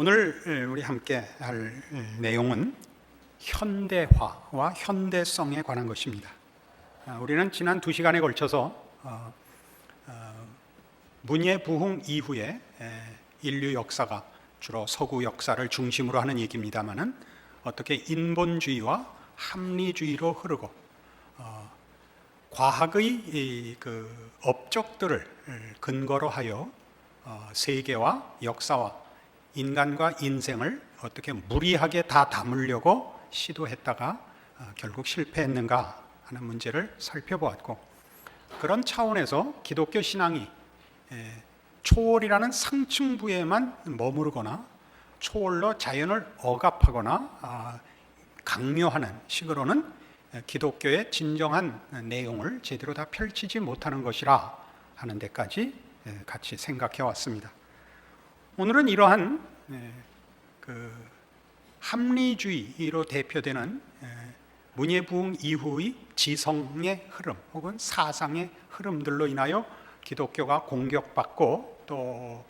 오늘 우리 함께 할 내용은 현대화와 현대성에 관한 것입니다. 우리는 지난 2시간에 걸쳐서 문예부흥 이후에 인류 역사가 주로 서구 역사를 중심으로 하는 얘기입니다만은 어떻게 인본주의와 합리주의로 흐르고 과학의 그 업적들을 근거로 하여 세계와 역사와 인간과 인생을 어떻게 무리하게 다 담으려고 시도했다가 결국 실패했는가 하는 문제를 살펴보았고, 그런 차원에서 기독교 신앙이 초월이라는 상층부에만 머무르거나 초월로 자연을 억압하거나 강요하는 식으로는 기독교의 진정한 내용을 제대로 다 펼치지 못하는 것이라 하는 데까지 같이 생각해 왔습니다. 오늘은 이러한 그 합리주의로 대표되는 문예부흥 이후의 지성의 흐름 혹은 사상의 흐름들로 인하여 기독교가 공격받고 또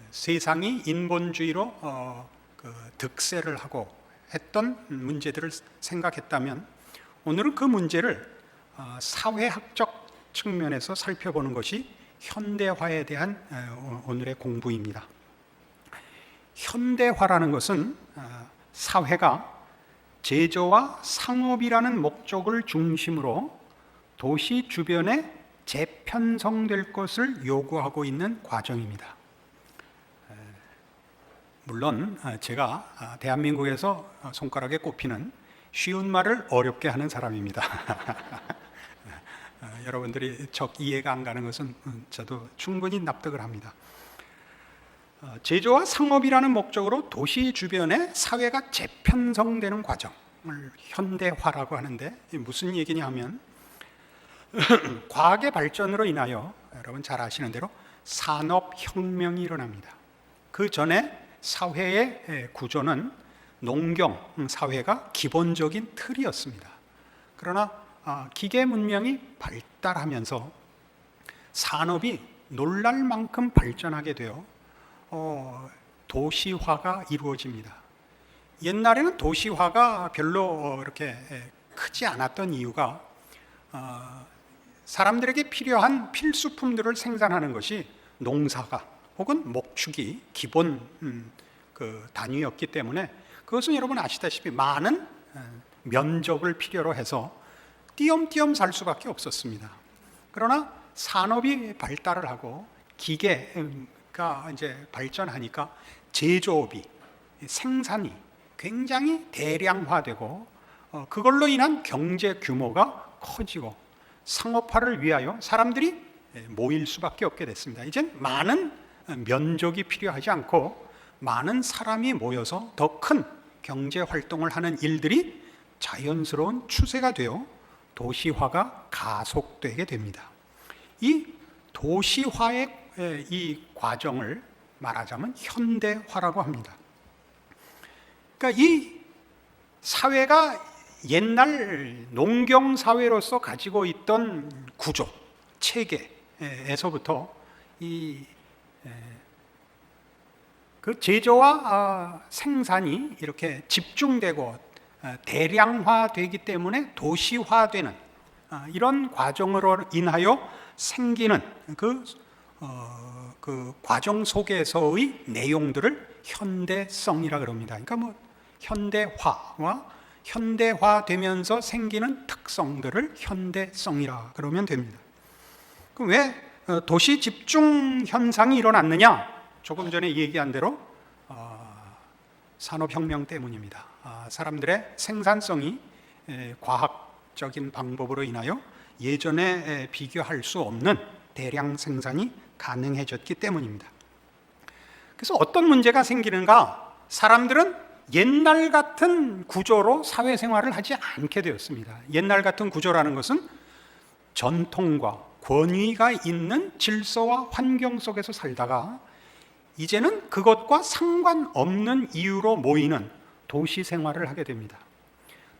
세상이 인본주의로 득세를 하고 했던 문제들을 생각했다면, 오늘은 그 문제를 사회학적 측면에서 살펴보는 것이 현대화에 대한 오늘의 공부입니다. 현대화라는 것은 사회가 제조와 상업이라는 목적을 중심으로 도시 주변에 재편성될 것을 요구하고 있는 과정입니다. 물론 제가 대한민국에서 손가락에 꼽히는 쉬운 말을 어렵게 하는 사람입니다. 여러분들이 적 이해가 안 가는 것은 저도 충분히 납득을 합니다. 제조와 상업이라는 목적으로 도시 주변에 사회가 재편성되는 과정을 현대화라고 하는데, 무슨 얘기냐 하면 과학의 발전으로 인하여 여러분 잘 아시는 대로 산업혁명이 일어납니다. 그 전에 사회의 구조는 농경 사회가 기본적인 틀이었습니다. 그러나 기계 문명이 발달하면서 산업이 놀랄 만큼 발전하게 되어 도시화가 이루어집니다. 옛날에는 도시화가 별로 이렇게 크지 않았던 이유가 사람들에게 필요한 필수품들을 생산하는 것이 농사가 혹은 목축이 기본 그 단위였기 때문에, 그것은 여러분 아시다시피 많은 면적을 필요로 해서 띄엄띄엄 살 수밖에 없었습니다. 그러나 산업이 발달을 하고 기계가 이제 발전하니까 제조업이, 생산이 굉장히 대량화되고 그걸로 인한 경제 규모가 커지고 상업화를 위하여 사람들이 모일 수밖에 없게 됐습니다. 이젠 많은 면적이 필요하지 않고 많은 사람이 모여서 더 큰 경제 활동을 하는 일들이 자연스러운 추세가 되어 도시화가 가속되게 됩니다. 이 도시화의 이 과정을 말하자면 현대화라고 합니다. 그러니까 이 사회가 옛날 농경 사회로서 가지고 있던 구조, 체계에서부터 그 제조와 생산이 이렇게 집중되고 대량화되기 때문에 도시화되는 이런 과정으로 인하여 생기는 그 과정 속에서의 내용들을 현대성이라 그럽니다. 그러니까 현대화와 현대화되면서 생기는 특성들을 현대성이라 그러면 됩니다. 그럼 왜 도시 집중 현상이 일어났느냐? 조금 전에 얘기한 대로 산업혁명 때문입니다. 사람들의 생산성이 과학적인 방법으로 인하여 예전에 비교할 수 없는 대량 생산이 가능해졌기 때문입니다. 그래서 어떤 문제가 생기는가? 사람들은 옛날 같은 구조로 사회생활을 하지 않게 되었습니다. 옛날 같은 구조라는 것은 전통과 권위가 있는 질서와 환경 속에서 살다가 이제는 그것과 상관없는 이유로 모이는 도시 생활을 하게 됩니다.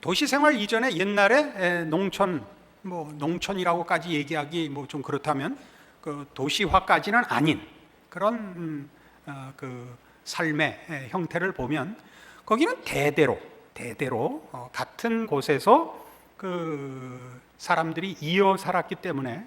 도시 생활 이전에 옛날에 농촌이라고까지 얘기하기 좀 그렇다면 그 도시화까지는 아닌 그런 그 삶의 형태를 보면 거기는 대대로 같은 곳에서 그 사람들이 이어 살았기 때문에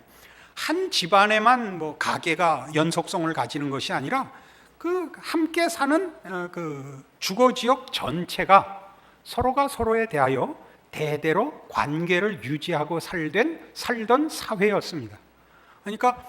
한 집안에만 뭐 가게가 연속성을 가지는 것이 아니라 그 함께 사는 그 주거 지역 전체가 서로가 서로에 대하여 대대로 관계를 유지하고 살던 사회였습니다. 그러니까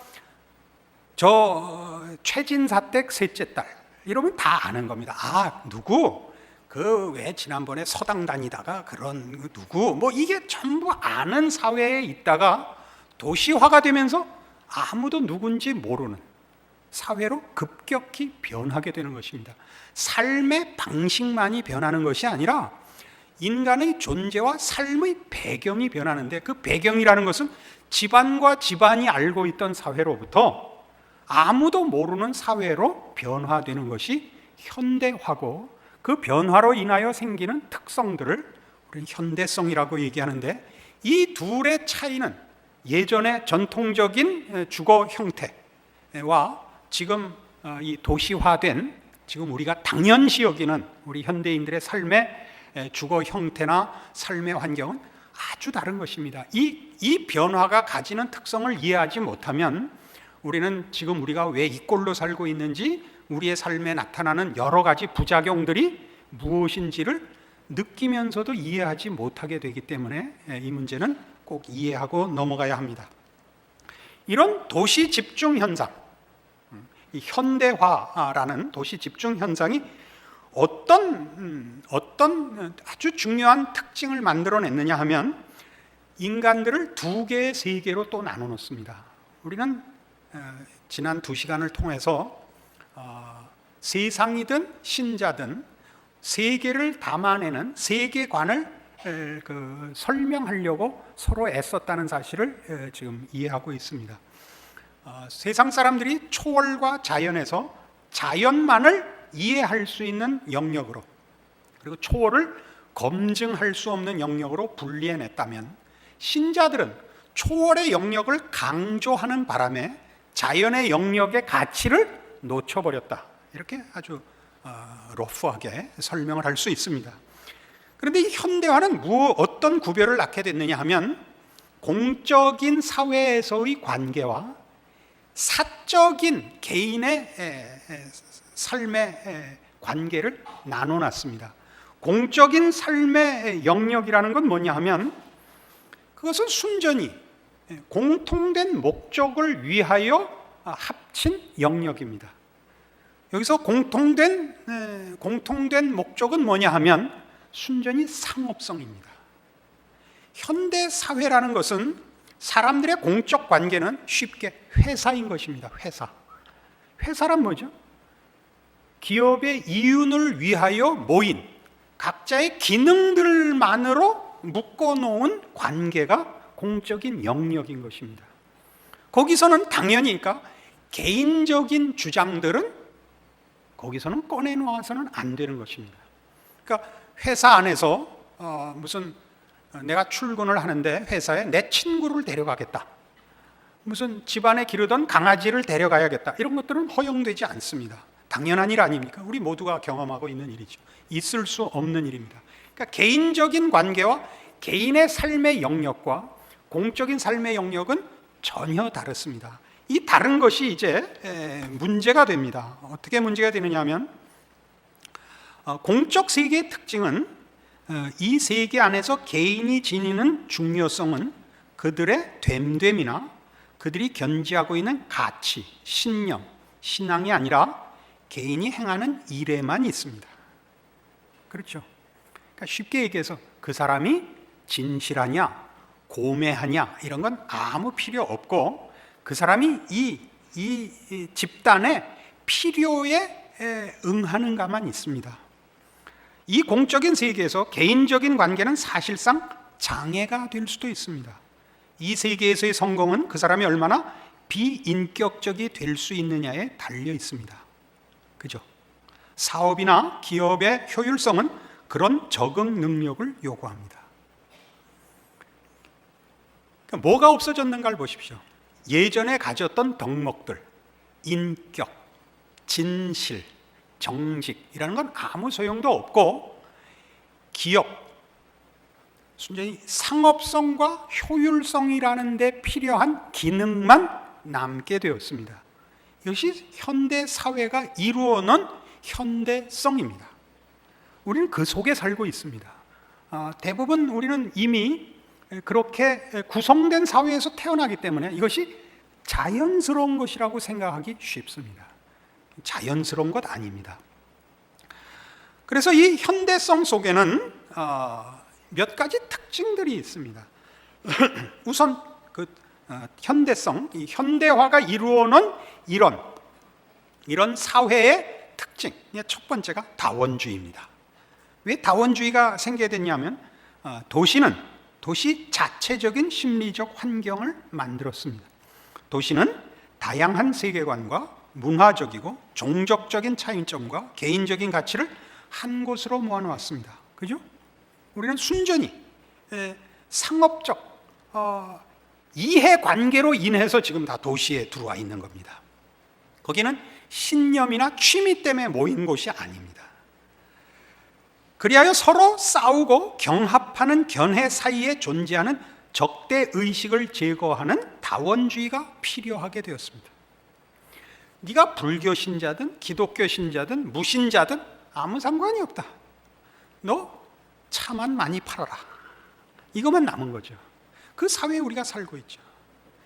저 최진사댁 셋째 딸 이러면 다 아는 겁니다. 아, 누구? 그 왜 지난번에 서당 다니다가 그런 누구? 뭐 이게 전부 아는 사회에 있다가 도시화가 되면서 아무도 누군지 모르는 사회로 급격히 변하게 되는 것입니다. 삶의 방식만이 변하는 것이 아니라 인간의 존재와 삶의 배경이 변하는데, 그 배경이라는 것은 집안과 집안이 알고 있던 사회로부터 아무도 모르는 사회로 변화되는 것이 현대화고, 그 변화로 인하여 생기는 특성들을 우리는 현대성이라고 얘기하는데, 이 둘의 차이는 예전의 전통적인 주거 형태와 지금 이 도시화된, 지금 우리가 당연시 여기는 우리 현대인들의 삶의 주거 형태나 삶의 환경은 아주 다른 것입니다. 이 변화가 가지는 특성을 이해하지 못하면 우리는 지금 우리가 왜 이 꼴로 살고 있는지, 우리의 삶에 나타나는 여러 가지 부작용들이 무엇인지를 느끼면서도 이해하지 못하게 되기 때문에 이 문제는 꼭 이해하고 넘어가야 합니다. 이런 도시 집중 현상, 이 현대화라는 도시 집중 현상이 어떤 아주 중요한 특징을 만들어냈느냐 하면 인간들을 두 개의 세계로 또 나눠 놓습니다. 우리는 지난 2시간을 통해서 세상이든 신자든 세계를 담아내는 세계관을 설명하려고 서로 애썼다는 사실을 지금 이해하고 있습니다. 세상 사람들이 초월과 자연에서 자연만을 이해할 수 있는 영역으로, 그리고 초월을 검증할 수 없는 영역으로 분리해냈다면, 신자들은 초월의 영역을 강조하는 바람에 자연의 영역의 가치를 놓쳐버렸다, 이렇게 아주 러프하게 설명을 할 수 있습니다. 그런데 이 현대화는 어떤 구별을 낳게 됐느냐 하면, 공적인 사회에서의 관계와 사적인 개인의 삶의 관계를 나눠놨습니다. 공적인 삶의 영역이라는 건 뭐냐 하면, 그것은 순전히 공통된 목적을 위하여 합친 영역입니다. 여기서 공통된 목적은 뭐냐 하면 순전히 상업성입니다. 현대 사회라는 것은 사람들의 공적 관계는 쉽게 회사인 것입니다. 회사란 뭐죠? 기업의 이윤을 위하여 모인 각자의 기능들만으로 묶어놓은 관계가 공적인 영역인 것입니다. 거기서는 당연히 개인적인 주장들은 거기서는 꺼내놓아서는 안 되는 것입니다. 그러니까 회사 안에서 무슨 내가 출근을 하는데 회사에 내 친구를 데려가겠다, 무슨 집안에 기르던 강아지를 데려가야겠다, 이런 것들은 허용되지 않습니다. 당연한 일 아닙니까? 우리 모두가 경험하고 있는 일이죠. 있을 수 없는 일입니다. 그러니까 개인적인 관계와 개인의 삶의 영역과 공적인 삶의 영역은 전혀 다릅니다. 이 다른 것이 이제 문제가 됩니다. 어떻게 문제가 되느냐 하면, 공적 세계의 특징은 이 세계 안에서 개인이 지니는 중요성은 그들의 됨됨이나 그들이 견지하고 있는 가치, 신념, 신앙이 아니라 개인이 행하는 일에만 있습니다. 그렇죠? 그러니까 쉽게 얘기해서 그 사람이 진실하냐, 고매하냐, 이런 건 아무 필요 없고, 그 사람이 이 집단의 필요에 응하는가만 있습니다. 이 공적인 세계에서 개인적인 관계는 사실상 장애가 될 수도 있습니다. 이 세계에서의 성공은 그 사람이 얼마나 비인격적이 될 수 있느냐에 달려 있습니다. 그죠? 사업이나 기업의 효율성은 그런 적응 능력을 요구합니다. 그러니까 뭐가 없어졌는가를 보십시오. 예전에 가졌던 덕목들, 인격, 진실, 정직이라는 건 아무 소용도 없고 기업, 순전히 상업성과 효율성이라는 데 필요한 기능만 남게 되었습니다. 이것이 현대 사회가 이루어놓은 현대성입니다. 우리는 그 속에 살고 있습니다. 대부분 우리는 이미 그렇게 구성된 사회에서 태어나기 때문에 이것이 자연스러운 것이라고 생각하기 쉽습니다. 자연스러운 것 아닙니다. 그래서 이 현대성 속에는 몇 가지 특징들이 있습니다. 우선 현대성, 이 현대화가 이루어놓은 이런 사회의 특징, 첫 번째가 다원주의입니다. 왜 다원주의가 생겨야 됐냐면 도시 자체적인 심리적 환경을 만들었습니다. 도시는 다양한 세계관과 문화적이고 종족적인 차이점과 개인적인 가치를 한 곳으로 모아놓았습니다. 그죠? 우리는 순전히 상업적 이해관계로 인해서 지금 다 도시에 들어와 있는 겁니다. 거기는 신념이나 취미 때문에 모인 곳이 아닙니다. 그리하여 서로 싸우고 경합하는 견해 사이에 존재하는 적대의식을 제거하는 다원주의가 필요하게 되었습니다. 네가 불교 신자든 기독교 신자든 무신자든 아무 상관이 없다. 너 차만 많이 팔아라. 이것만 남은 거죠. 그 사회에 우리가 살고 있죠.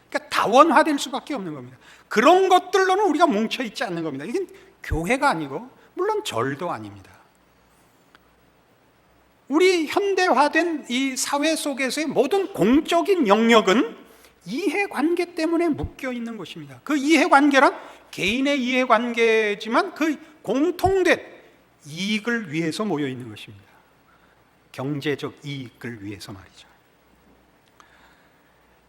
그러니까 다원화될 수밖에 없는 겁니다. 그런 것들로는 우리가 뭉쳐있지 않는 겁니다. 이게 교회가 아니고 물론 절도 아닙니다. 우리 현대화된 이 사회 속에서의 모든 공적인 영역은 이해관계 때문에 묶여있는 것입니다. 그 이해관계란 개인의 이해관계지만 그 공통된 이익을 위해서 모여있는 것입니다. 경제적 이익을 위해서 말이죠.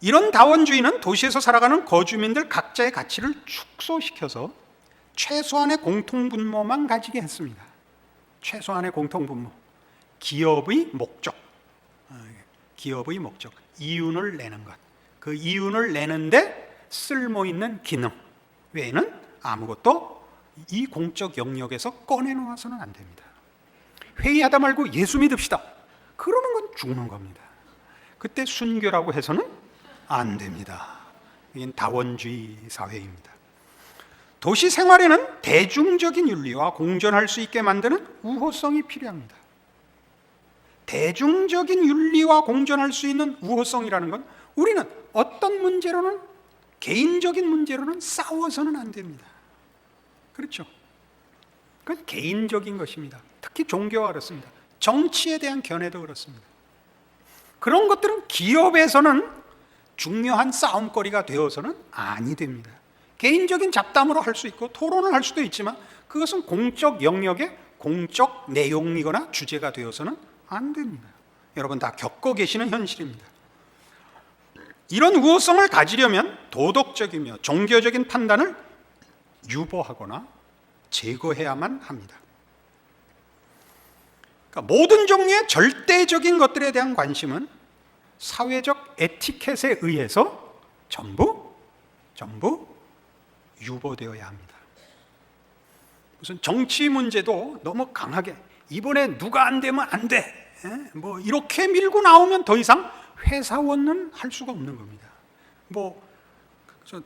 이런 다원주의는 도시에서 살아가는 거주민들 각자의 가치를 축소시켜서 최소한의 공통분모만 가지게 했습니다. 최소한의 공통분모, 기업의 목적, 이윤을 내는 것, 그 이윤을 내는데 쓸모있는 기능 외에는 아무것도 이 공적 영역에서 꺼내놓아서는 안 됩니다. 회의하다 말고 예수 믿읍시다. 그러는 건 죽는 겁니다. 그때 순교라고 해서는 안 됩니다. 이건 다원주의 사회입니다. 도시 생활에는 대중적인 윤리와 공존할 수 있게 만드는 우호성이 필요합니다. 대중적인 윤리와 공존할 수 있는 우호성이라는 건 우리는 어떤 문제로는 개인적인 문제로는 싸워서는 안 됩니다. 그렇죠? 그건 개인적인 것입니다. 특히 종교가 그렇습니다. 정치에 대한 견해도 그렇습니다. 그런 것들은 기업에서는 중요한 싸움거리가 되어서는 아니 됩니다. 개인적인 잡담으로 할 수 있고 토론을 할 수도 있지만 그것은 공적 영역의 공적 내용이거나 주제가 되어서는 안 됩니다. 여러분 다 겪고 계시는 현실입니다. 이런 우호성을 가지려면 도덕적이며 종교적인 판단을 유보하거나 제거해야만 합니다. 그러니까 모든 종류의 절대적인 것들에 대한 관심은 사회적 에티켓에 의해서 전부 유보되어야 합니다. 무슨 정치 문제도 너무 강하게 이번에 누가 안 되면 안 돼, 뭐 이렇게 밀고 나오면 더 이상 회사원은 할 수가 없는 겁니다.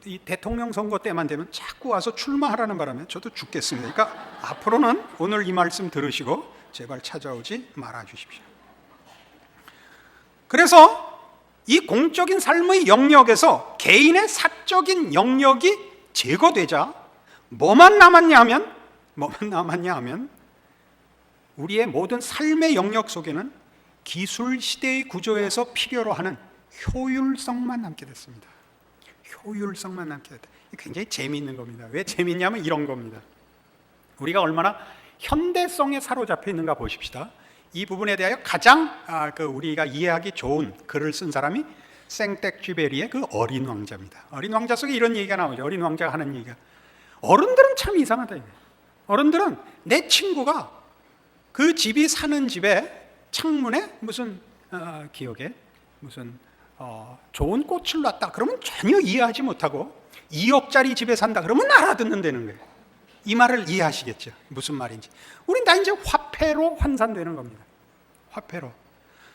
이 대통령 선거 때만 되면 자꾸 와서 출마하라는 바람에 저도 죽겠습니다. 그러니까 앞으로는 오늘 이 말씀 들으시고 제발 찾아오지 말아 주십시오. 그래서 이 공적인 삶의 영역에서 개인의 사적인 영역이 제거되자 뭐만 남았냐 하면 우리의 모든 삶의 영역 속에는 기술 시대의 구조에서 필요로 하는 효율성만 남게 됐습니다. 효율성만 남게 됐다. 굉장히 재미있는 겁니다. 왜 재미있냐면 이런 겁니다. 우리가 얼마나 현대성에 사로잡혀 있는가 보십시다. 이 부분에 대하여 가장 우리가 이해하기 좋은 글을 쓴 사람이 생텍쥐베리의 그 어린 왕자입니다. 어린 왕자 속에 이런 얘기가 나오죠. 어린 왕자가 하는 얘기가, 어른들은 참 이상하다. 어른들은 내 친구가 그 집이 사는 집에 창문에 무슨 기억에 무슨 좋은 꽃을 놨다 그러면 전혀 이해하지 못하고 2억짜리 집에 산다 그러면 알아듣는다는 거예요. 이 말을 이해하시겠죠? 무슨 말인지. 우린 다 이제 화폐로 환산되는 겁니다. 화폐로.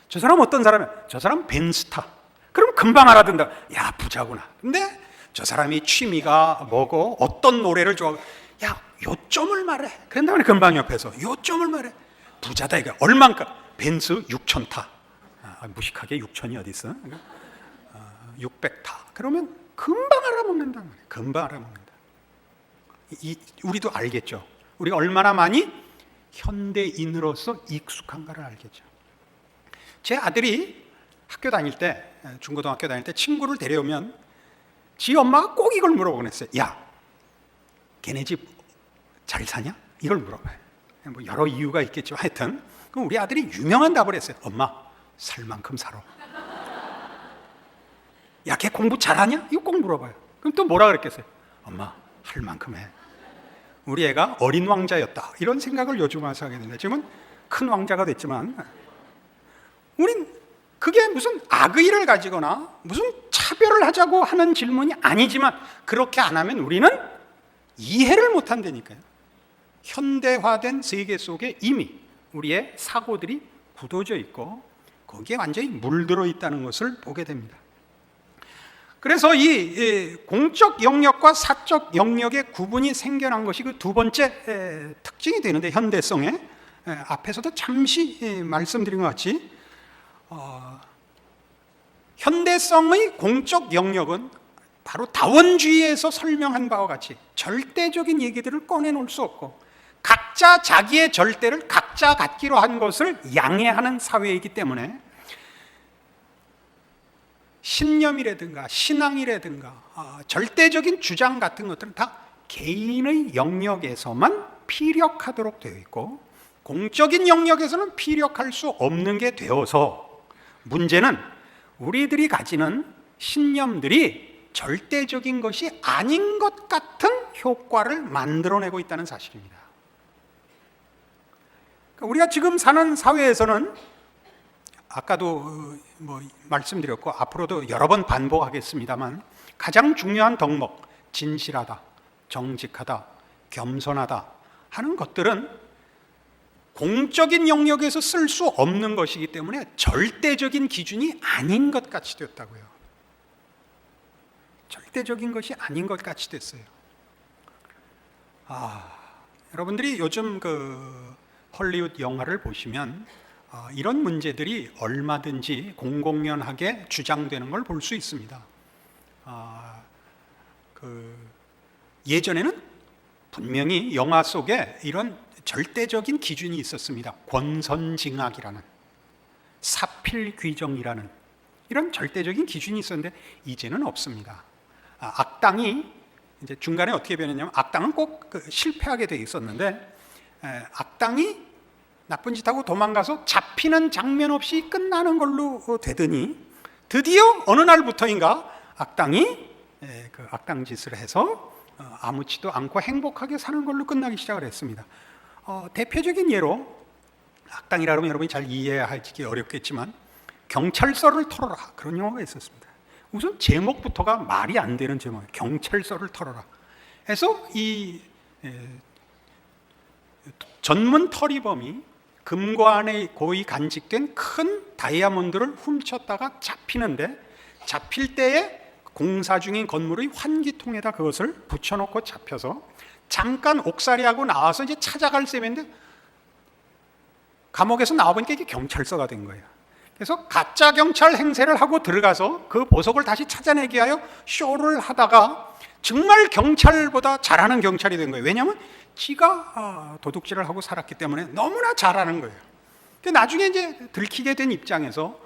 저 사람 어떤 사람이야? 저 사람 벤스타. 그럼 금방 알아듣는다. 야, 부자구나. 근데 저 사람이 취미가 뭐고 어떤 노래를 좋아하고, 야, 요점을 말해. 그런 다음에 금방 옆에서 요점을 말해. 부자다 이거. 얼만가? 벤츠 6,000타. 무식하게 6,000이 어디 있어? 600타. 그러면 금방 알아먹는다 말이에요. 금방 알아먹는다. 우리도 알겠죠. 우리가 얼마나 많이 현대인으로서 익숙한가를 알겠죠. 제 아들이 학교 다닐 때, 중고등학교 다닐 때 친구를 데려오면 지 엄마가 꼭 이걸 물어보곤 했어요. 야, 걔네 집 잘 사냐? 이걸 물어봐요. 뭐 여러 이유가 있겠죠. 하여튼 그럼 우리 아들이 유명한 답을 했어요. 엄마, 살 만큼 살아. 야, 걔 공부 잘하냐? 이거 꼭 물어봐요. 그럼 또 뭐라 그랬겠어요? 엄마, 할 만큼 해. 우리 애가 어린 왕자였다, 이런 생각을 요즘 와서 하게 된다. 지금은 큰 왕자가 됐지만, 우린 그게 무슨 악의를 가지거나 무슨 차별을 하자고 하는 질문이 아니지만, 그렇게 안 하면 우리는 이해를 못 한다니까요. 현대화된 세계 속에 이미 우리의 사고들이 굳어져 있고 거기에 완전히 물들어 있다는 것을 보게 됩니다. 그래서 이 공적 영역과 사적 영역의 구분이 생겨난 것이 그 두 번째 특징이 되는데, 현대성에 앞에서도 잠시 말씀드린 것 같이 현대성의 공적 영역은 바로 다원주의에서 설명한 바와 같이 절대적인 얘기들을 꺼내놓을 수 없고, 각자 자기의 절대를 각자 갖기로 한 것을 양해하는 사회이기 때문에 신념이라든가 신앙이라든가 절대적인 주장 같은 것들은 다 개인의 영역에서만 피력하도록 되어 있고, 공적인 영역에서는 피력할 수 없는 게 되어서, 문제는 우리들이 가지는 신념들이 절대적인 것이 아닌 것 같은 효과를 만들어내고 있다는 사실입니다. 우리가 지금 사는 사회에서는 아까도 말씀드렸고 앞으로도 여러 번 반복하겠습니다만, 가장 중요한 덕목, 진실하다, 정직하다, 겸손하다 하는 것들은 공적인 영역에서 쓸 수 없는 것이기 때문에 절대적인 기준이 아닌 것 같이 됐다고요. 절대적인 것이 아닌 것 같이 됐어요. 여러분들이 요즘 헐리우드 영화를 보시면 이런 문제들이 얼마든지 공공연하게 주장되는 걸 볼 수 있습니다. 예전에는 분명히 영화 속에 이런 절대적인 기준이 있었습니다. 권선징악이라는, 사필귀정이라는 이런 절대적인 기준이 있었는데 이제는 없습니다. 악당이 이제 중간에 어떻게 변했냐면, 악당은 꼭 실패하게 돼 있었는데, 악당이 나쁜 짓하고 도망가서 잡히는 장면 없이 끝나는 걸로 되더니, 드디어 어느 날부터인가 악당이 악당 짓을 해서 아무렇지도 않고 행복하게 사는 걸로 끝나기 시작을 했습니다. 대표적인 예로, 악당이라 그러면 여러분이 잘 이해하기 어렵겠지만 경찰서를 털어라, 그런 영화가 있었습니다. 우선 제목부터가 말이 안 되는 제목이에요. 경찰서를 털어라 해서 이 전문 털이범이 금관에 고이 간직된 큰 다이아몬드를 훔쳤다가 잡히는데, 잡힐 때에 공사 중인 건물의 환기통에다 그것을 붙여놓고 잡혀서 잠깐 옥살이하고 나와서 이제 찾아갈 셈인데, 감옥에서 나와보니까 이게 경찰서가 된 거예요. 그래서 가짜 경찰 행세를 하고 들어가서 그 보석을 다시 찾아내기 위하여 쇼를 하다가 정말 경찰보다 잘하는 경찰이 된 거예요. 왜냐하면 지가 도둑질을 하고 살았기 때문에 너무나 잘하는 거예요. 나중에 이제 들키게 된 입장에서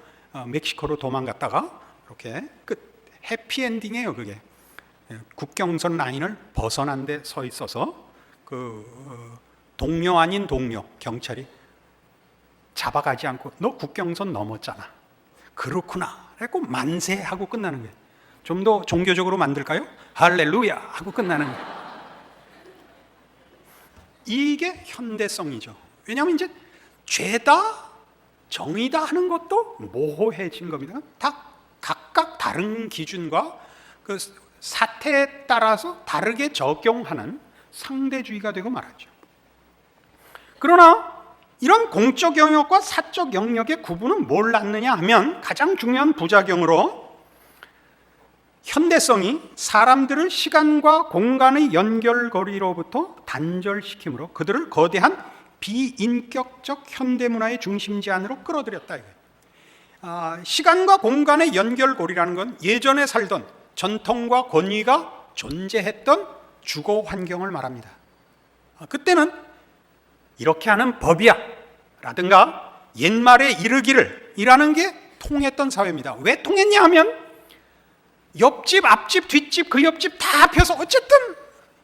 멕시코로 도망갔다가 이렇게 해피엔딩이에요. 그게 국경선 라인을 벗어난 데 서 있어서 동료 아닌 동료 경찰이 잡아가지 않고, 너 국경선 넘었잖아, 그렇구나 했고 만세하고 끝나는 거예요. 좀 더 종교적으로 만들까요? 할렐루야 하고 끝나는 거예요. 이게 현대성이죠. 왜냐하면 이제 죄다 정의다 하는 것도 모호해진 겁니다. 다 각각 다른 기준과 그 사태에 따라서 다르게 적용하는 상대주의가 되고 말았죠. 그러나 이런 공적 영역과 사적 영역의 구분은 뭘 낳느냐 하면 가장 중요한 부작용으로 현대성이 사람들을 시간과 공간의 연결고리로부터 단절시키므로 그들을 거대한 비인격적 현대문화의 중심지 안으로 끌어들였다. 시간과 공간의 연결고리라는 건 예전에 살던 전통과 권위가 존재했던 주거 환경을 말합니다. 그때는 이렇게 하는 법이야 라든가 옛말에 이르기를 이라는 게 통했던 사회입니다. 왜 통했냐 하면 옆집, 앞집, 뒷집, 그 옆집 다 합해서 어쨌든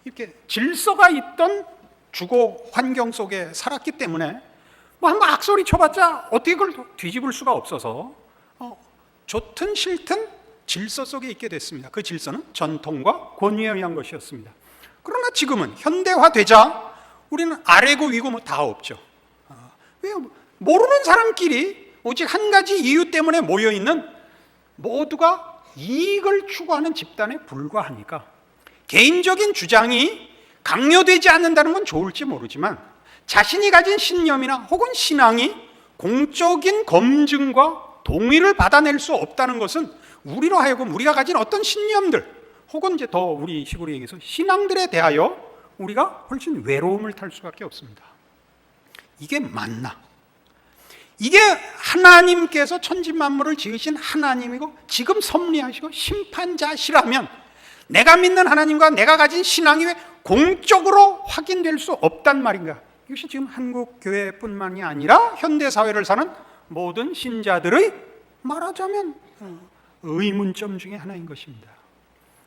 이렇게 질서가 있던 주거 환경 속에 살았기 때문에 뭐 한번 악소리 쳐봤자 어떻게 그걸 뒤집을 수가 없어서 좋든 싫든 질서 속에 있게 됐습니다. 그 질서는 전통과 권위에 의한 것이었습니다. 그러나 지금은 현대화되자 우리는 아래고 위고 뭐 다 없죠. 왜요? 모르는 사람끼리 오직 한 가지 이유 때문에 모여있는 모두가 이익을 추구하는 집단에 불과하니까 개인적인 주장이 강요되지 않는다는 건 좋을지 모르지만 자신이 가진 신념이나 혹은 신앙이 공적인 검증과 동의를 받아낼 수 없다는 것은 우리로 하여금 우리가 가진 어떤 신념들 혹은 이제 더 우리 식으로 얘기해서 신앙들에 대하여 우리가 훨씬 외로움을 탈 수밖에 없습니다. 이게 맞나? 이게 하나님께서 천지만물을 지으신 하나님이고 지금 섭리하시고 심판자시라면 내가 믿는 하나님과 내가 가진 신앙이 왜 공적으로 확인될 수 없단 말인가? 이것이 지금 한국 교회뿐만이 아니라 현대 사회를 사는 모든 신자들의 말하자면 의문점 중에 하나인 것입니다.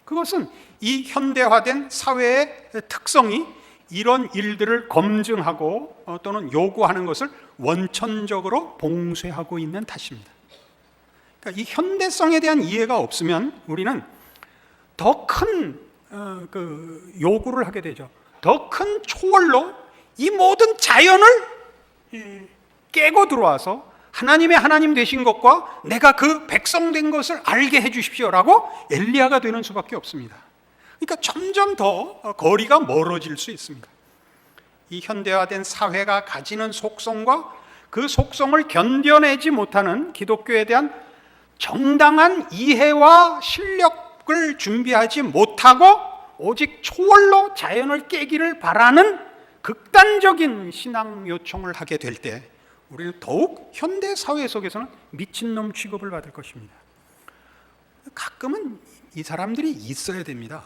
그것은 이 현대화된 사회의 특성이 이런 일들을 검증하고 또는 요구하는 것을 원천적으로 봉쇄하고 있는 탓입니다. 그러니까 이 현대성에 대한 이해가 없으면 우리는 더 큰 요구를 하게 되죠. 더 큰 초월로 이 모든 자연을 깨고 들어와서 하나님의 하나님 되신 것과 내가 그 백성 된 것을 알게 해 주십시오라고 엘리야가 되는 수밖에 없습니다. 그러니까 점점 더 거리가 멀어질 수 있습니다. 이 현대화된 사회가 가지는 속성과 그 속성을 견뎌내지 못하는 기독교에 대한 정당한 이해와 실력을 준비하지 못하고 오직 초월로 자연을 깨기를 바라는 극단적인 신앙 요청을 하게 될 때 우리는 더욱 현대 사회 속에서는 미친놈 취급을 받을 것입니다. 가끔은 이 사람들이 있어야 됩니다.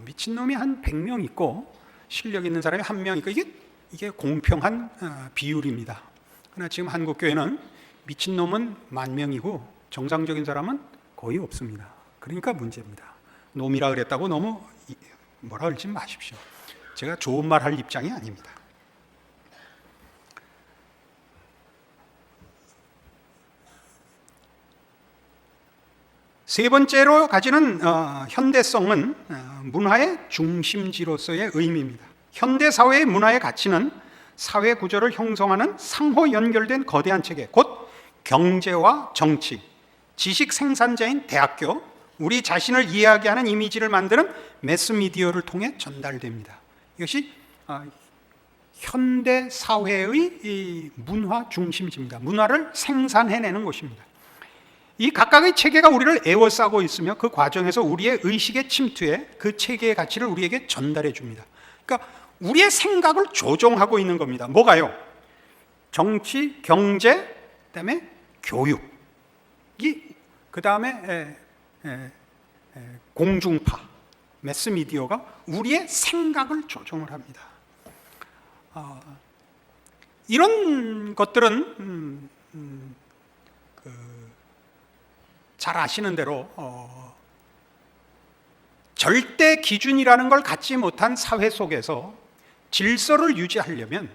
미친놈이 한 100명 있고 실력 있는 사람이 1명 있고 이게 공평한 비율입니다. 그러나 지금 한국 교회는 미친놈은 10,000명이고 정상적인 사람은 거의 없습니다. 그러니까 문제입니다. 놈이라 그랬다고 너무 뭐라 그러지 마십시오. 제가 좋은 말 할 입장이 아닙니다. 세 번째로 가지는 현대성은 문화의 중심지로서의 의미입니다. 현대 사회의 문화의 가치는 사회 구조를 형성하는 상호 연결된 거대한 체계, 곧 경제와 정치, 지식 생산자인 대학교, 우리 자신을 이해하게 하는 이미지를 만드는 매스미디어를 통해 전달됩니다. 이것이 현대 사회의 이 문화 중심지입니다. 문화를 생산해내는 것입니다. 이 각각의 체계가 우리를 에워싸고 있으며 그 과정에서 우리의 의식에 침투해 그 체계의 가치를 우리에게 전달해 줍니다. 그러니까 우리의 생각을 조종하고 있는 겁니다. 뭐가요? 정치, 경제, 그다음에 교육, 그다음에 공중파, 매스미디어가 우리의 생각을 조종을 합니다. 이런 것들은 잘 아시는 대로 절대 기준이라는 걸 갖지 못한 사회 속에서 질서를 유지하려면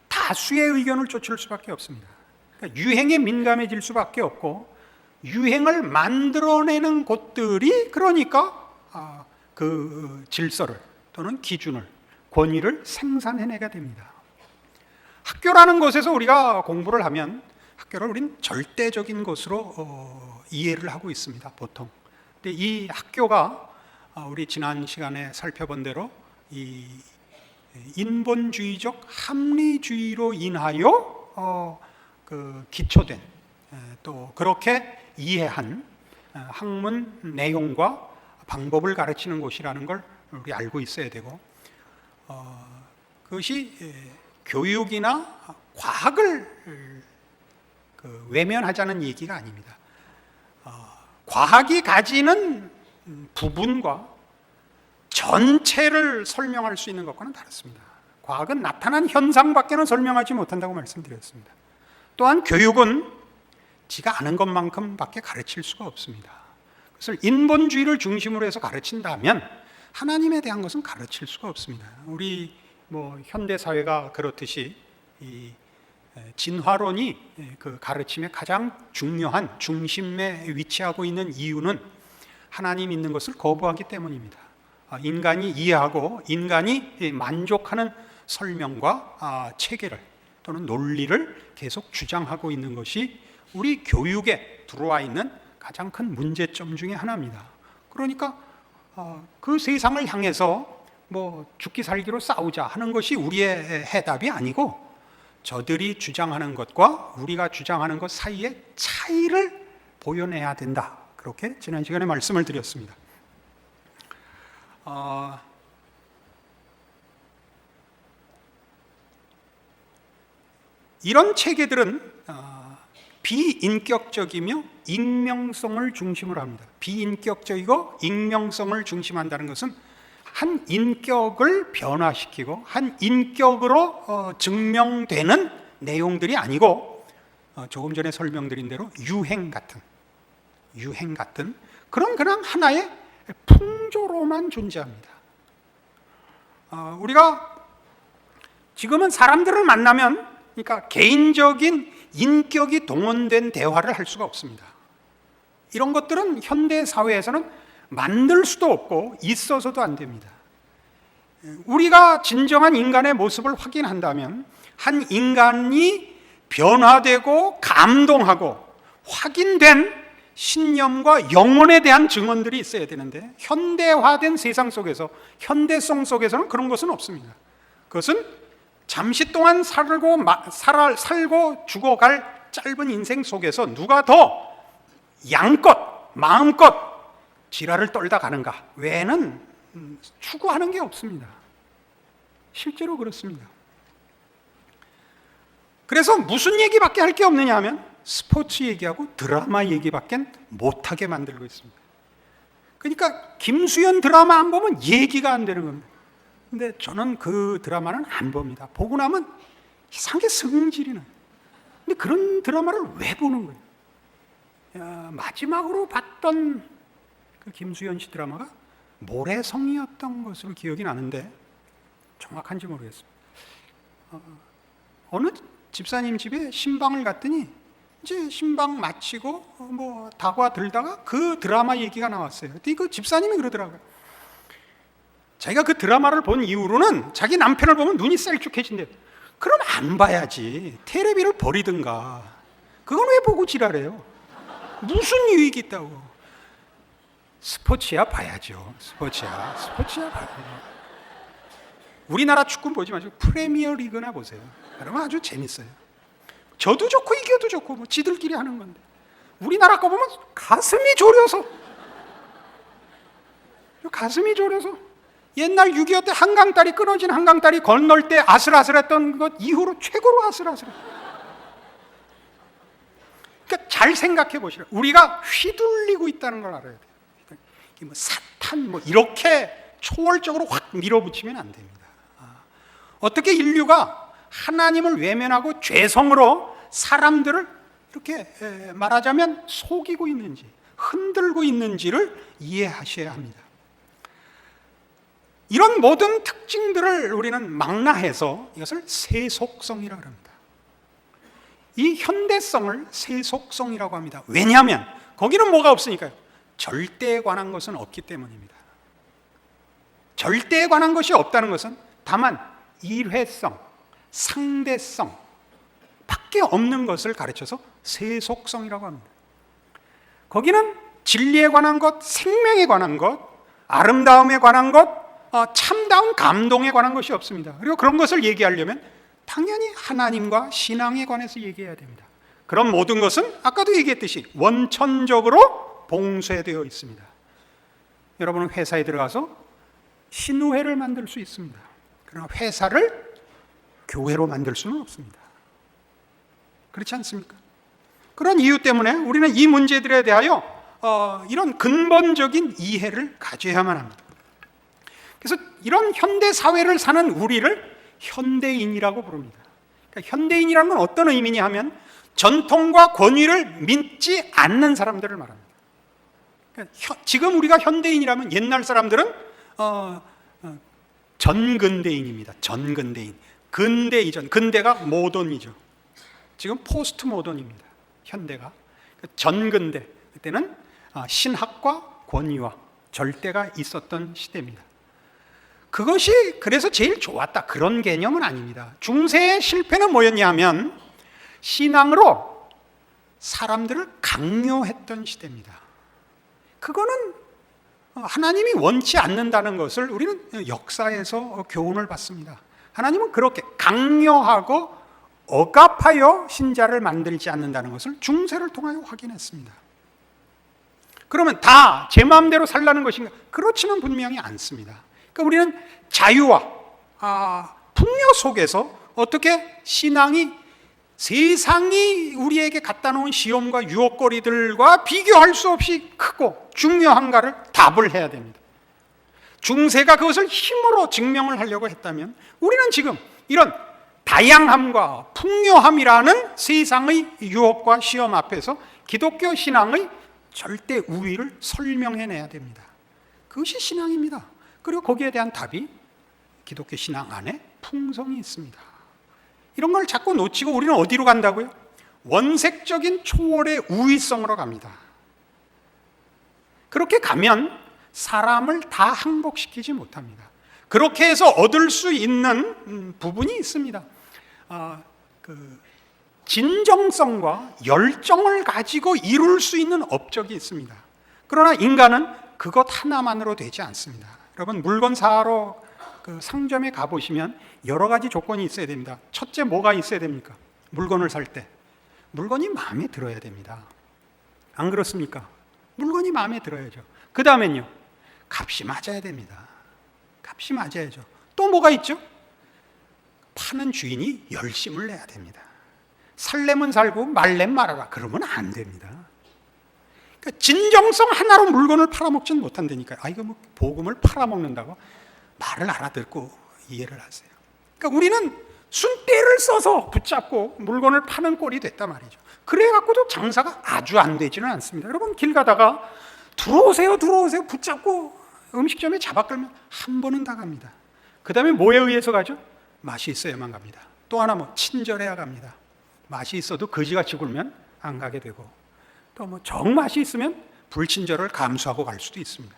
다수의 의견을 쫓을 수밖에 없습니다. 그러니까 유행에 민감해질 수밖에 없고 유행을 만들어내는 곳들이 그러니까 그 질서를 또는 기준을, 권위를 생산해내게 됩니다. 학교라는 곳에서 우리가 공부를 하면 학교를 우린 절대적인 것으로 이해를 하고 있습니다, 보통. 근데 이 학교가 우리 지난 시간에 살펴본 대로 이 인본주의적 합리주의로 인하여 기초된 또 그렇게 이해한 학문 내용과 방법을 가르치는 곳이라는 걸 우리 알고 있어야 되고, 그것이 교육이나 과학을 외면하자는 얘기가 아닙니다. 과학이 가지는 부분과 전체를 설명할 수 있는 것과는 다릅니다. 과학은 나타난 현상밖에는 설명하지 못한다고 말씀드렸습니다. 또한 교육은 지가 아는 것만큼밖에 가르칠 수가 없습니다. 그래서 인본주의를 중심으로 해서 가르친다면 하나님에 대한 것은 가르칠 수가 없습니다. 우리 현대 사회가 그렇듯이 이 진화론이 그 가르침의 가장 중요한 중심에 위치하고 있는 이유는 하나님 있는 것을 거부하기 때문입니다. 인간이 이해하고 인간이 만족하는 설명과 체계를 또는 논리를 계속 주장하고 있는 것이 우리 교육에 들어와 있는 가장 큰 문제점 중에 하나입니다. 그러니까 그 세상을 향해서 죽기 살기로 싸우자 하는 것이 우리의 해답이 아니고, 저들이 주장하는 것과 우리가 주장하는 것 사이의 차이를 보여내야 된다. 그렇게 지난 시간에 말씀을 드렸습니다. 이런 체계들은 비인격적이며 익명성을 중심으로 합니다. 비인격적이고 익명성을 중심한다는 것은 한 인격을 변화시키고 한 인격으로 증명되는 내용들이 아니고, 조금 전에 설명드린 대로 유행 같은 그냥 하나의 풍조로만 존재합니다. 우리가 지금은 사람들을 만나면, 그러니까 개인적인 인격이 동원된 대화를 할 수가 없습니다. 이런 것들은 현대 사회에서는 만들 수도 없고 있어서도 안 됩니다. 우리가 진정한 인간의 모습을 확인한다면 한 인간이 변화되고 감동하고 확인된 신념과 영혼에 대한 증언들이 있어야 되는데, 현대화된 세상 속에서, 현대성 속에서는 그런 것은 없습니다. 그것은 잠시 동안 살고 죽어갈 짧은 인생 속에서 누가 더 양껏 마음껏 지랄을 떨다 가는가 외에는 추구하는 게 없습니다. 실제로 그렇습니다. 그래서 무슨 얘기밖에 할 게 없느냐 하면 스포츠 얘기하고 드라마 얘기밖에 못하게 만들고 있습니다. 그러니까 김수현 드라마 안 보면 얘기가 안 되는 겁니다. 근데 저는 그 드라마는 안 봅니다. 보고 나면 이상하게 성질이 나요. 근데 그런 드라마를 왜 보는 거예요? 마지막으로 봤던 그 김수현 씨 드라마가 모래성이었던 것으로 기억이 나는데 정확한지 모르겠습니다. 어느 집사님 집에 신방을 갔더니 이제 신방 마치고 다과 들다가 그 드라마 얘기가 나왔어요. 그랬더니 그 집사님이 그러더라고요. 자기가 그 드라마를 본 이후로는 자기 남편을 보면 눈이 셀쭉해진대요. 그럼 안 봐야지. 테레비를 버리든가. 그건 왜 보고 지랄해요? 무슨 유익이 있다고. 스포츠야 봐야죠. 스포츠야 봐야죠. 우리나라 축구 보지 마시고 프리미어 리그나 보세요. 그러면 아주 재밌어요. 저도 좋고 이겨도 좋고 지들끼리 하는 건데, 우리나라 거 보면 가슴이 졸여서 옛날 6.25 때 한강다리 끊어진 한강다리 건널 때 아슬아슬했던 것 이후로 최고로 아슬아슬해. 그러니까 잘 생각해 보시라. 우리가 휘둘리고 있다는 걸 알아야 돼요. 사탄 이렇게 초월적으로 확 밀어붙이면 안 됩니다. 어떻게 인류가 하나님을 외면하고 죄성으로 사람들을 이렇게 말하자면 속이고 있는지, 흔들고 있는지를 이해하셔야 합니다. 이런 모든 특징들을 우리는 망라해서 이것을 세속성이라고 합니다. 이 현대성을 세속성이라고 합니다. 왜냐하면 거기는 뭐가 없으니까요. 절대에 관한 것은 없기 때문입니다. 절대에 관한 것이 없다는 것은 다만 일회성, 상대성 밖에 없는 것을 가르쳐서 세속성이라고 합니다. 거기는 진리에 관한 것, 생명에 관한 것, 아름다움에 관한 것, 참다운 감동에 관한 것이 없습니다. 그리고 그런 것을 얘기하려면 당연히 하나님과 신앙에 관해서 얘기해야 됩니다. 그런 모든 것은 아까도 얘기했듯이 원천적으로 봉쇄되어 있습니다. 여러분은 회사에 들어가서 신우회를 만들 수 있습니다. 그러나 회사를 교회로 만들 수는 없습니다. 그렇지 않습니까? 그런 이유 때문에 우리는 이 문제들에 대하여 이런 근본적인 이해를 가져야만 합니다. 그래서 이런 현대 사회를 사는 우리를 현대인이라고 부릅니다. 그러니까 현대인이라는 건 어떤 의미냐 하면 전통과 권위를 믿지 않는 사람들을 말합니다. 그러니까 지금 우리가 현대인이라면 옛날 사람들은 전근대인입니다. 전근대인. 근대 이전. 근대가 모던이죠. 지금 포스트 모던입니다. 현대가. 전근대. 그때는 신학과 권위와 절대가 있었던 시대입니다. 그것이 그래서 제일 좋았다, 그런 개념은 아닙니다. 중세의 실패는 뭐였냐 하면 신앙으로 사람들을 강요했던 시대입니다. 그거는 하나님이 원치 않는다는 것을 우리는 역사에서 교훈을 받습니다. 하나님은 그렇게 강요하고 억압하여 신자를 만들지 않는다는 것을 중세를 통하여 확인했습니다. 그러면 다 제 마음대로 살라는 것인가? 그렇지는 분명히 않습니다. 그러니까 우리는 자유와 풍요 속에서 어떻게 신앙이 세상이 우리에게 갖다 놓은 시험과 유혹거리들과 비교할 수 없이 크고 중요한가를 답을 해야 됩니다. 중세가 그것을 힘으로 증명을 하려고 했다면 우리는 지금 이런 다양함과 풍요함이라는 세상의 유혹과 시험 앞에서 기독교 신앙의 절대 우위를 설명해내야 됩니다. 그것이 신앙입니다. 그리고 거기에 대한 답이 기독교 신앙 안에 풍성이 있습니다. 이런 걸 자꾸 놓치고 우리는 어디로 간다고요? 원색적인 초월의 우위성으로 갑니다. 그렇게 가면 사람을 다 항복시키지 못합니다. 그렇게 해서 얻을 수 있는 부분이 있습니다. 진정성과 열정을 가지고 이룰 수 있는 업적이 있습니다. 그러나 인간은 그것 하나만으로 되지 않습니다. 여러분, 물건 사러 상점에 가보시면 여러 가지 조건이 있어야 됩니다. 첫째, 뭐가 있어야 됩니까? 물건을 살 때 물건이 마음에 들어야 됩니다. 안 그렇습니까? 물건이 마음에 들어야죠. 그 다음엔요, 값이 맞아야 됩니다. 값이 맞아야죠. 또 뭐가 있죠? 파는 주인이 열심을 내야 됩니다. 살려면 살고 말려면 말아라. 그러면 안 됩니다. 그러니까 진정성 하나로 물건을 팔아먹지는 못한다니까요. 이거 뭐 복음을 팔아먹는다고? 말을 알아듣고 이해를 하세요. 그러니까 우리는 순대를 써서 붙잡고 물건을 파는 꼴이 됐단 말이죠. 그래갖고도 장사가 아주 안 되지는 않습니다. 여러분, 길 가다가 들어오세요 붙잡고 음식점에 잡아 끌면 한 번은 다 갑니다. 그 다음에 뭐에 의해서 가죠? 맛이 있어야만 갑니다. 또 하나 친절해야 갑니다. 맛이 있어도 거지같이 굴면 안 가게 되고, 또 정맛이 있으면 불친절을 감수하고 갈 수도 있습니다.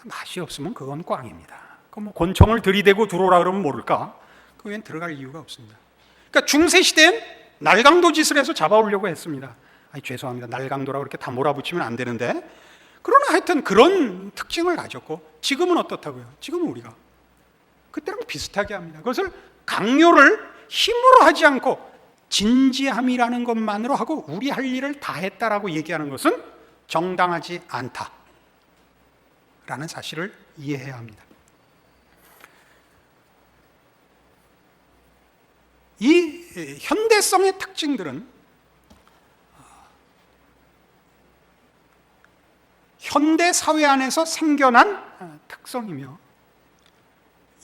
맛이 없으면 그건 꽝입니다. 곤청을 들이대고 들어오라 그러면 모를까? 그 외엔 들어갈 이유가 없습니다. 그러니까 중세 시대엔 날강도 짓을 해서 잡아오려고 했습니다. 죄송합니다. 날강도라고 그렇게 다 몰아붙이면 안 되는데, 그러나 하여튼 그런 특징을 가졌고, 지금은 어떻다고요? 지금은 우리가 그때랑 비슷하게 합니다. 그것을 강요를 힘으로 하지 않고 진지함이라는 것만으로 하고 우리 할 일을 다 했다라고 얘기하는 것은 정당하지 않다라는 사실을 이해해야 합니다. 이 현대성의 특징들은 현대 사회 안에서 생겨난 특성이며,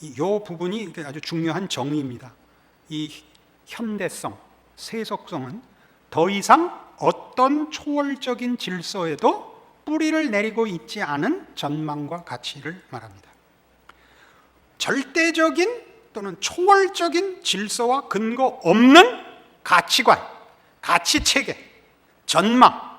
이 부분이 아주 중요한 정의입니다. 이 현대성, 세속성은 더 이상 어떤 초월적인 질서에도 뿌리를 내리고 있지 않은 전망과 가치를 말합니다. 절대적인 또는 초월적인 질서와 근거 없는 가치관, 가치체계, 전망,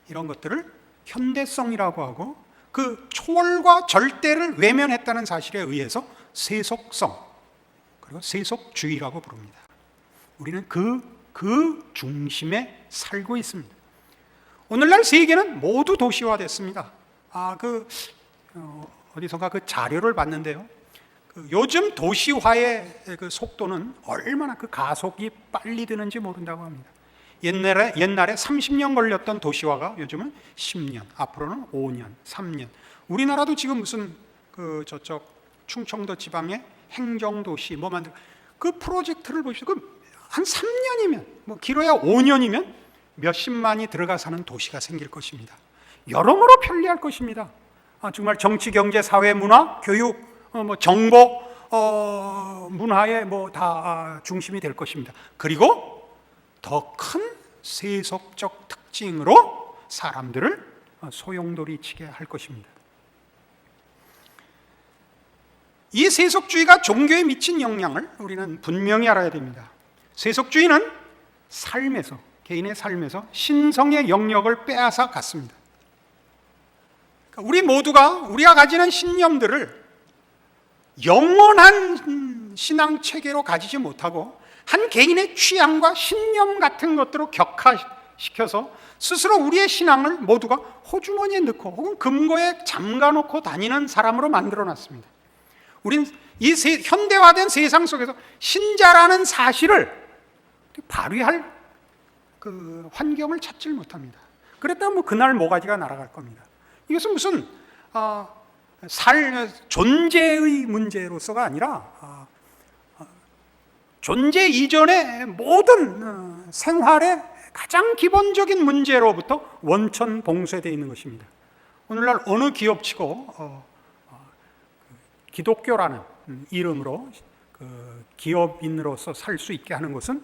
이런 것들을 현대성이라고 하고, 그 초월과 절대를 외면했다는 사실에 의해서 세속성, 그리고 세속주의라고 부릅니다. 우리는 그 중심에 살고 있습니다. 오늘날 세계는 모두 도시화됐습니다. 어디선가 그 자료를 봤는데요. 요즘 도시화의 그 속도는 얼마나 그 가속이 빨리 되는지 모른다고 합니다. 옛날에 30년 걸렸던 도시화가 요즘은 10년, 앞으로는 5년, 3년. 우리나라도 지금 무슨 그 저쪽 충청도 지방의 행정도시 뭐 만들 그 프로젝트를 보시죠. 한 3년이면 뭐 길어야 5년이면 몇십만이 들어가 사는 도시가 생길 것입니다. 여러모로 편리할 것입니다. 정말 정치, 경제, 사회, 문화, 교육, 뭐 정보, 문화의 뭐 다 중심이 될 것입니다. 그리고 더 큰 세속적 특징으로 사람들을 소용돌이치게 할 것입니다. 이 세속주의가 종교에 미친 영향을 우리는 분명히 알아야 됩니다. 세속주의는 삶에서, 개인의 삶에서 신성의 영역을 빼앗아 갔습니다. 우리 모두가 우리가 가지는 신념들을 영원한 신앙 체계로 가지지 못하고 한 개인의 취향과 신념 같은 것들로 격화시켜서 스스로 우리의 신앙을 모두가 호주머니에 넣고 혹은 금고에 잠가놓고 다니는 사람으로 만들어놨습니다. 우리는 이 현대화된 세상 속에서 신자라는 사실을 발휘할 그 환경을 찾지 못합니다. 그랬다면 뭐 그날 모가지가 날아갈 겁니다. 이것은 무슨 존재의 문제로서가 아니라 존재 이전의 모든 생활의 가장 기본적인 문제로부터 원천 봉쇄되어 있는 것입니다. 오늘날 어느 기업치고 기독교라는 이름으로 기업인으로서 살 수 있게 하는 것은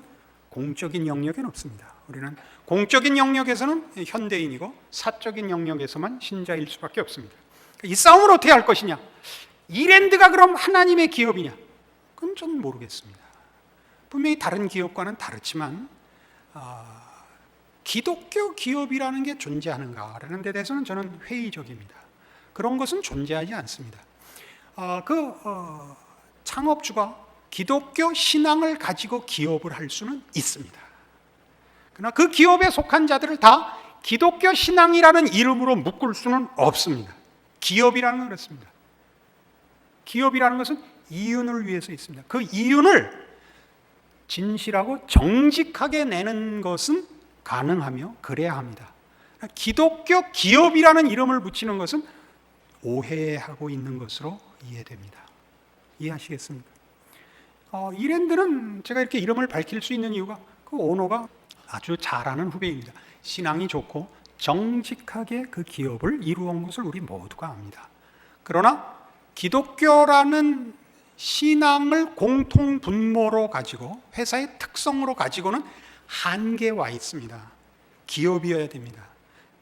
공적인 영역에는 없습니다. 우리는 공적인 영역에서는 현대인이고 사적인 영역에서만 신자일 수밖에 없습니다. 이 싸움을 어떻게 할 것이냐? 이랜드가 그럼 하나님의 기업이냐? 그건 저는 모르겠습니다. 분명히 다른 기업과는 다르지만 기독교 기업이라는 게 존재하는가라는 데 대해서는 저는 회의적입니다. 그런 것은 존재하지 않습니다. 창업주가 기독교 신앙을 가지고 기업을 할 수는 있습니다. 그러나 그 기업에 속한 자들을 다 기독교 신앙이라는 이름으로 묶을 수는 없습니다. 기업이라는 건 그렇습니다. 기업이라는 것은 이윤을 위해서 있습니다. 그 이윤을 진실하고 정직하게 내는 것은 가능하며 그래야 합니다. 기독교 기업이라는 이름을 붙이는 것은 오해하고 있는 것으로 이해됩니다. 이해하시겠습니까? 이랜드는 제가 이렇게 이름을 밝힐 수 있는 이유가 그 오너가 아주 잘하는 후배입니다. 신앙이 좋고 정직하게 그 기업을 이루어온 것을 우리 모두가 압니다. 그러나 기독교라는 신앙을 공통 분모로 가지고 회사의 특성으로 가지고는 한계에 와 있습니다. 기업이어야 됩니다.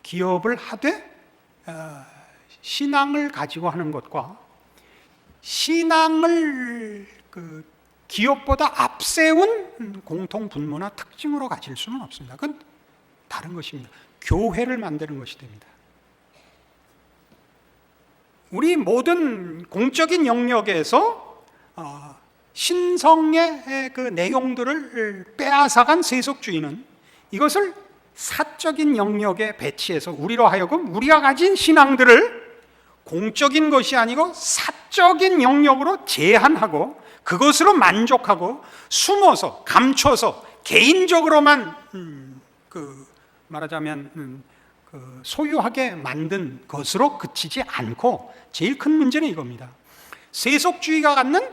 기업을 하되 신앙을 가지고 하는 것과 신앙을 기업보다 앞세운 공통 분모나 특징으로 가질 수는 없습니다. 그건 다른 것입니다. 교회를 만드는 것이 됩니다. 우리 모든 공적인 영역에서 신성의 그 내용들을 빼앗아간 세속주의는 이것을 사적인 영역에 배치해서 우리로 하여금 우리가 가진 신앙들을 공적인 것이 아니고 사적인 영역으로 제한하고 그것으로 만족하고 숨어서 감춰서 개인적으로만 말하자면 소유하게 만든 것으로 그치지 않고 제일 큰 문제는 이겁니다. 세속주의가 갖는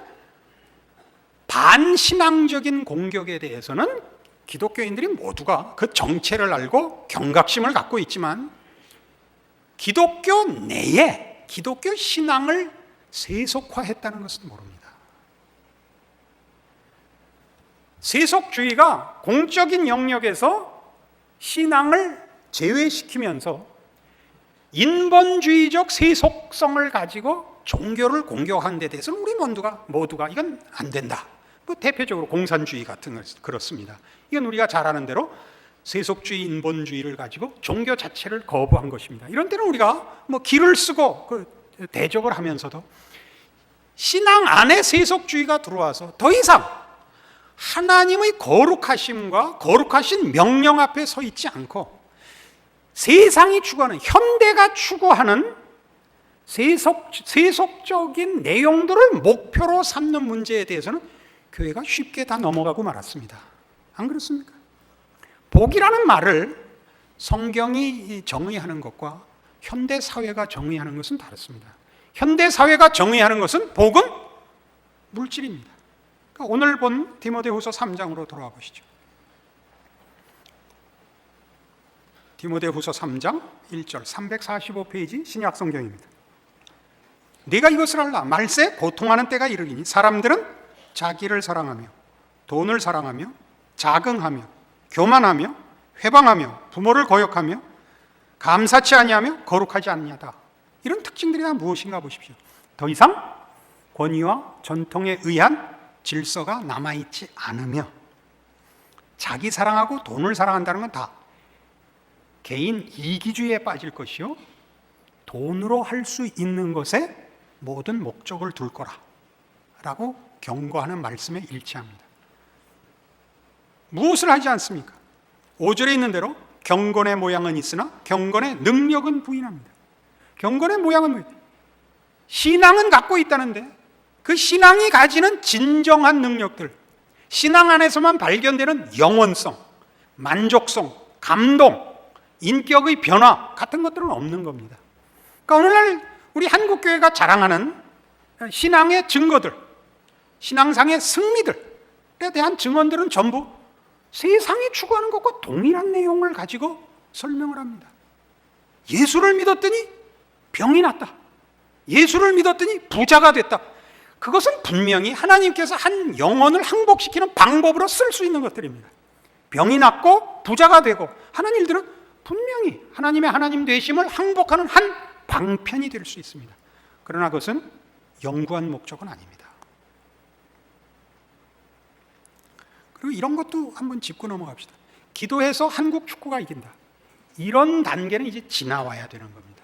반신앙적인 공격에 대해서는 기독교인들이 모두가 그 정체를 알고 경각심을 갖고 있지만 기독교 내에 기독교 신앙을 세속화했다는 것은 모릅니다. 세속주의가 공적인 영역에서 신앙을 제외시키면서 인본주의적 세속성을 가지고 종교를 공격한 데 대해서는 우리 모두가 이건 안 된다. 대표적으로 공산주의 같은 것 그렇습니다. 이건 우리가 잘 아는 대로 세속주의, 인본주의를 가지고 종교 자체를 거부한 것입니다. 이런 때는 우리가 길을 쓰고 대적을 하면서도 신앙 안에 세속주의가 들어와서 더 이상 하나님의 거룩하심과 거룩하신 명령 앞에 서 있지 않고 세상이 추구하는, 현대가 추구하는 세속적인 내용들을 목표로 삼는 문제에 대해서는 교회가 쉽게 다 넘어가고 말았습니다. 안 그렇습니까? 복이라는 말을 성경이 정의하는 것과 현대 사회가 정의하는 것은 다릅니다. 현대 사회가 정의하는 것은 복은 물질입니다. 그러니까 오늘 본 디모데후서 3장으로 돌아와 보시죠. 디모데후서 3장 1절 345페이지 신약 성경입니다. 네가 이것을 알라. 말세 고통하는 때가 이르리니 사람들은 자기를 사랑하며 돈을 사랑하며 자긍하며 교만하며 회방하며 부모를 거역하며 감사치 아니하며 거룩하지 않냐다. 이런 특징들이 다 무엇인가 보십시오. 더 이상 권위와 전통에 의한 질서가 남아있지 않으며 자기 사랑하고 돈을 사랑한다는 건 다 개인 이기주의에 빠질 것이요 돈으로 할 수 있는 것에 모든 목적을 둘 거라 라고 경고하는 말씀에 일치합니다. 무엇을 하지 않습니까? 5절에 있는 대로 경건의 모양은 있으나 경건의 능력은 부인합니다. 경건의 모양은 신앙은 갖고 있다는데 그 신앙이 가지는 진정한 능력들, 신앙 안에서만 발견되는 영원성, 만족성, 감동, 인격의 변화 같은 것들은 없는 겁니다. 그러니까 오늘날 우리 한국교회가 자랑하는 신앙의 증거들, 신앙상의 승리들에 대한 증언들은 전부 세상이 추구하는 것과 동일한 내용을 가지고 설명을 합니다. 예수를 믿었더니 병이 났다. 예수를 믿었더니 부자가 됐다. 그것은 분명히 하나님께서 한 영혼을 항복시키는 방법으로 쓸 수 있는 것들입니다. 병이 낫고 부자가 되고 하는 일들은 분명히 하나님의 하나님 되심을 항복하는 한 방편이 될 수 있습니다. 그러나 그것은 영구한 목적은 아닙니다. 그리고 이런 것도 한번 짚고 넘어갑시다. 기도해서 한국 축구가 이긴다. 이런 단계는 이제 지나와야 되는 겁니다.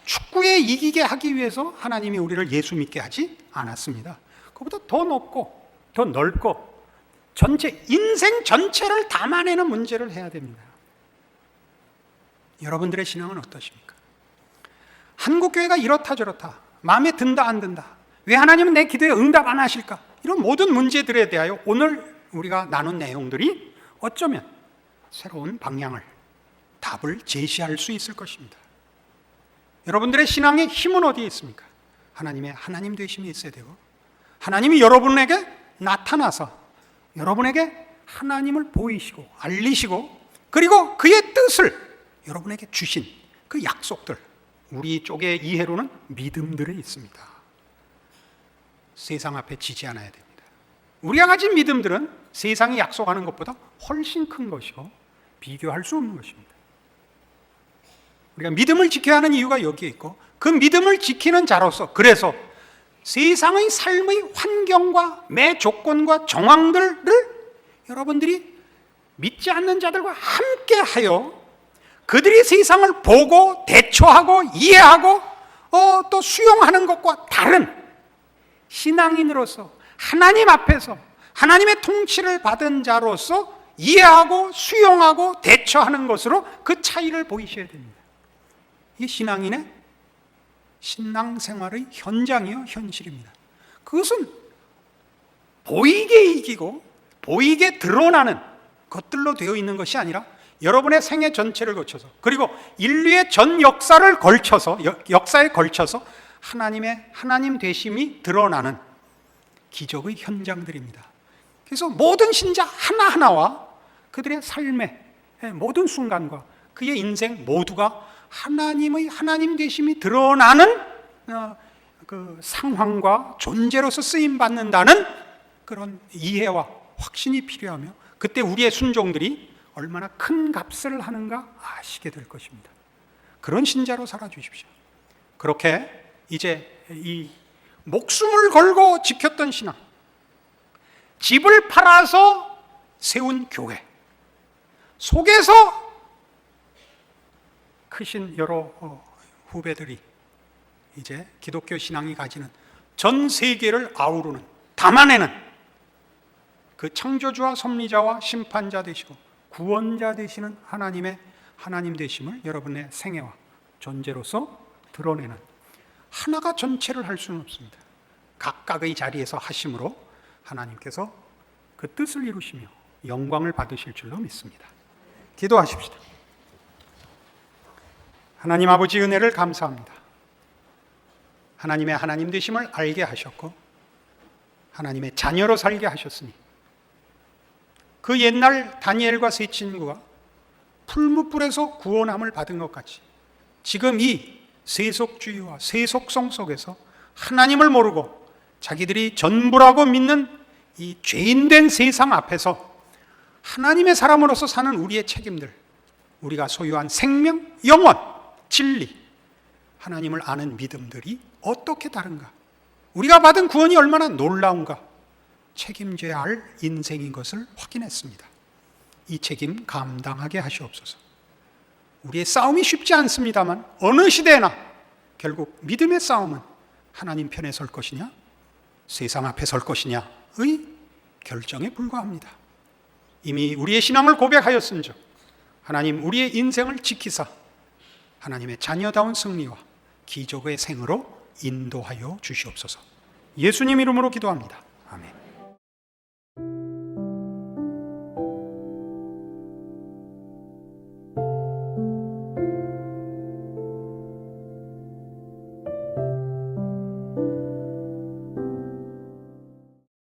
축구에 이기게 하기 위해서 하나님이 우리를 예수 믿게 하지 않았습니다. 그보다 더 높고 더 넓고 전체 인생 전체를 담아내는 문제를 해야 됩니다. 여러분들의 신앙은 어떠십니까? 한국교회가 이렇다 저렇다, 마음에 든다 안 든다, 왜 하나님은 내 기도에 응답 안 하실까, 이런 모든 문제들에 대하여 오늘 우리가 나눈 내용들이 어쩌면 새로운 방향을, 답을 제시할 수 있을 것입니다. 여러분들의 신앙의 힘은 어디에 있습니까? 하나님의 하나님 되심이 있어야 되고, 하나님이 여러분에게 나타나서 여러분에게 하나님을 보이시고 알리시고, 그리고 그의 뜻을 여러분에게 주신 그 약속들, 우리 쪽의 이해로는 믿음들이 있습니다. 세상 앞에 지지 않아야 됩니다. 우리가 가진 믿음들은 세상이 약속하는 것보다 훨씬 큰 것이고 비교할 수 없는 것입니다. 우리가 믿음을 지켜야 하는 이유가 여기에 있고, 그 믿음을 지키는 자로서, 그래서 세상의 삶의 환경과 매 조건과 정황들을 여러분들이 믿지 않는 자들과 함께하여 그들이 세상을 보고 대처하고 이해하고 또 수용하는 것과 다른 신앙인으로서 하나님 앞에서 하나님의 통치를 받은 자로서 이해하고 수용하고 대처하는 것으로 그 차이를 보이셔야 됩니다. 이게 신앙인의 신앙생활의 현장이요 현실입니다. 그것은 보이게 이기고 보이게 드러나는 것들로 되어 있는 것이 아니라 여러분의 생애 전체를 거쳐서, 그리고 인류의 전 역사를 걸쳐서, 역사에 걸쳐서 하나님의 하나님 되심이 드러나는 기적의 현장들입니다. 그래서 모든 신자 하나하나와 그들의 삶의 모든 순간과 그의 인생 모두가 하나님의 하나님 되심이 드러나는 그 상황과 존재로서 쓰임 받는다는 그런 이해와 확신이 필요하며, 그때 우리의 순종들이 얼마나 큰 값을 하는가 아시게 될 것입니다. 그런 신자로 살아주십시오. 그렇게 이제 이 목숨을 걸고 지켰던 신앙, 집을 팔아서 세운 교회 속에서 크신 여러 후배들이 이제 기독교 신앙이 가지는 전 세계를 아우르는, 담아내는 그 창조주와 섭리자와 심판자 되시고 구원자 되시는 하나님의 하나님 되심을 여러분의 생애와 존재로서 드러내는 하나가 전체를 할 수는 없습니다. 각각의 자리에서 하심으로 하나님께서 그 뜻을 이루시며 영광을 받으실 줄로 믿습니다. 기도하십시다. 하나님 아버지 은혜를 감사합니다. 하나님의 하나님 되심을 알게 하셨고 하나님의 자녀로 살게 하셨으니 그 옛날 다니엘과 세 친구가 풀무불에서 구원함을 받은 것 같이 지금 이 세속주의와 세속성 속에서 하나님을 모르고 자기들이 전부라고 믿는 이 죄인된 세상 앞에서 하나님의 사람으로서 사는 우리의 책임들, 우리가 소유한 생명, 영원, 진리, 하나님을 아는 믿음들이 어떻게 다른가? 우리가 받은 구원이 얼마나 놀라운가? 책임져야 할 인생인 것을 확인했습니다. 이 책임 감당하게 하시옵소서. 우리의 싸움이 쉽지 않습니다만 어느 시대나 결국 믿음의 싸움은 하나님 편에 설 것이냐 세상 앞에 설 것이냐의 결정에 불과합니다. 이미 우리의 신앙을 고백하였은즉 하나님 우리의 인생을 지키사 하나님의 자녀다운 승리와 기적의 생으로 인도하여 주시옵소서. 예수님 이름으로 기도합니다. 아멘.